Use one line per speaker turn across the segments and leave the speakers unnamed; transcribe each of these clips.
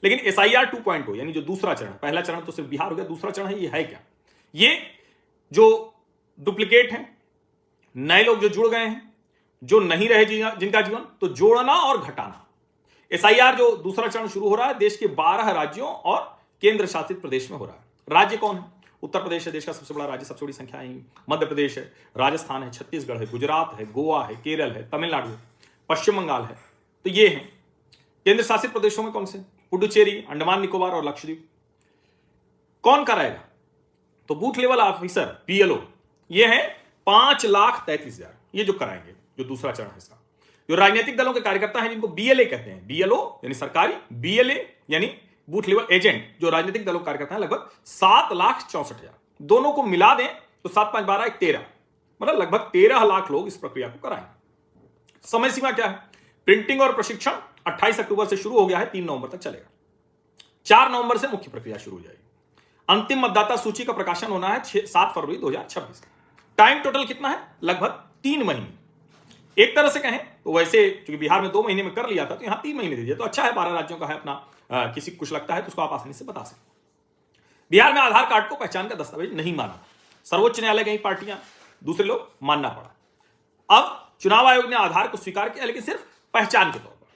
लेकिन SIR 2.0 यानी जो दूसरा चरण, पहला चरण तो सिर्फ बिहार हो गया, दूसरा चरण है, ये है क्या? ये जो डुप्लीकेट हैं, नए लोग जो जुड़ गए हैं, जो नहीं रहे जिनका जीवन, तो जोड़ना और घटाना। SIR जो दूसरा चरण शुरू हो रहा है देश के 12 राज्यों और केंद्र शासित प्रदेश में हो रहा है। राज्य कौन है? उत्तर प्रदेश है देश का सबसे बड़ा राज्य, सबसे बड़ी संख्या है। मध्य प्रदेश है, राजस्थान है, छत्तीसगढ़ है, गुजरात है, गोवा है, केरल है, तमिलनाडु है, पश्चिम बंगाल है। तो ये है केंद्र शासित प्रदेशों में कौन से? पुडुचेरी, अंडमान निकोबार और लक्षद्वीप। कौन कराएगा? तो बूथ लेवल ऑफिसर BLO, ये है 5,33,000, ये जो कराएंगे, जो दूसरा चरण है इसका। जो राजनीतिक दलों के कार्यकर्ता हैं जिनको BLA कहते हैं, BLO यानी सरकारी, BLA यानी बूथ लेवल एजेंट, जो राजनीतिक दलों के कार्यकर्ता हैं, लगभग 7,64,000। दोनों को मिला दें तो 7 5 12 13, मतलब लगभग 13 लाख लोग इस प्रक्रिया को कराएंगे। समय सीमा क्या है? प्रिंटिंग और प्रशिक्षण 28 अक्टूबर से शुरू हो गया है, 3 नवंबर तक चलेगा। 4 नवंबर से मुख्य प्रक्रिया शुरू हो जाएगी। अंतिम मतदाता सूची का प्रकाशन होना है 7 फरवरी 2026। टाइम टोटल कितना है? लगभग 3 महीने। एक तरह से कहें तो वैसे क्योंकि बिहार में 2 महीने में कर लिया था, तो यहां 3 महीने दीजिए तो अच्छा है। 12 राज्यों का है अपना, किसी को कुछ लगता है तो उसको आप आसानी से बता सकते। बिहार में आधार कार्ड को पहचान का दस्तावेज नहीं माना। सर्वोच्च न्यायालय कई पार्टियां, दूसरे लोग मानना पड़ा। अब चुनाव आयोग ने आधार को स्वीकार किया, लेकिन सिर्फ पहचान के तौर पर।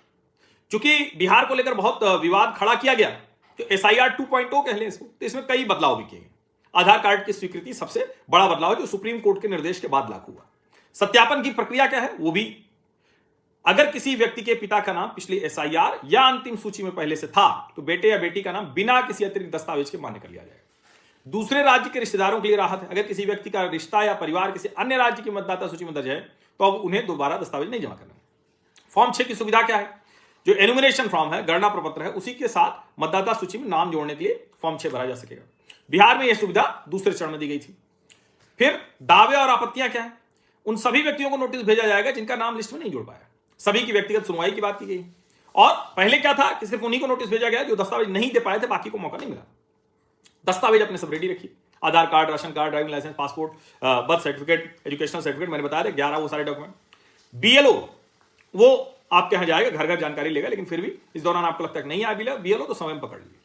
चूंकि बिहार को लेकर बहुत विवाद खड़ा किया गया, तो SIR 2.0 कह लें इसको, तो इसमें कई बदलाव भी किए गए। आधार कार्ड की स्वीकृति सबसे बड़ा बदलाव है, जो सुप्रीम कोर्ट के निर्देश के बाद लागू हुआ। सत्यापन की प्रक्रिया क्या है? वो भी, अगर किसी व्यक्ति के पिता का नाम पिछली SIR या अंतिम सूची में पहले से था, तो बेटे या बेटी का नाम बिना किसी अतिरिक्त दस्तावेज के मान्य कर लिया जाएगा। दूसरे राज्य के रिश्तेदारों के लिए राहत है। अगर किसी व्यक्ति का रिश्ता या परिवार किसी अन्य राज्य की मतदाता सूची में दर्ज है, तो अब उन्हें दोबारा दस्तावेज नहीं जमा करना। फॉर्म 6 की सुविधा क्या है? जो एनुमिनेशन फॉर्म है, गणना प्रपत्र है, उसी के साथ मतदाता सूची में नाम जोड़ने के लिए फॉर्म 6 भरा जा सकेगा। बिहार में यह सुविधा दूसरे चरण में दी गई थी। फिर दावे और आपत्तियां क्या है? उन सभी व्यक्तियों को नोटिस भेजा जाएगा जिनका नाम लिस्ट में नहीं जुड़ पाया। सभी की व्यक्तिगत सुनवाई की बात की गई। और पहले क्या था कि सिर्फ उन्हीं को नोटिस भेजा गया जो दस्तावेज नहीं दे पाए थे, बाकी को मौका नहीं मिला। दस्तावेज अपने सब रेडी रखिए। Aadhaar card, ration card, driving licence, passport, birth certificate, educational certificate, मैंने बताया था 11 वो सारे डॉक्यूमेंट। BLO वो आपके यहां जाएगा, घर घर जानकारी लेगा, लेकिन फिर भी इस दौरान आपको लगता है नहीं आया BLO तो समय में पकड़ लीजिए।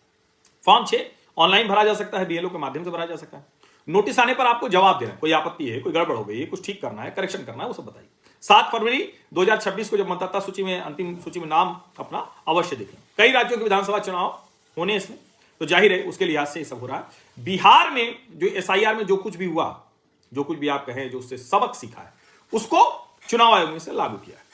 फॉर्म 6 ऑनलाइन भरा जा सकता है, BLO के माध्यम से भरा जा सकता है। नोटिस आने पर आपको जवाब देना है, कोई आपत्ति है, कोई गड़बड़ हो गई है, कुछ ठीक करना है, करेक्शन करना है, वो सब बताइए। 7 फरवरी 2026 को जब मतदाता सूची में, अंतिम सूची में नाम अपना अवश्य दिखें। कई राज्यों के विधानसभा चुनाव होने इसमें, तो जाहिर है उसके लिहाज से ये सब हो रहा है। बिहार में जो SIR में जो कुछ भी हुआ, जो कुछ भी आप कहें, जो उससे सबक सीखा है, उसको चुनाव आयोग ने से लागू किया है।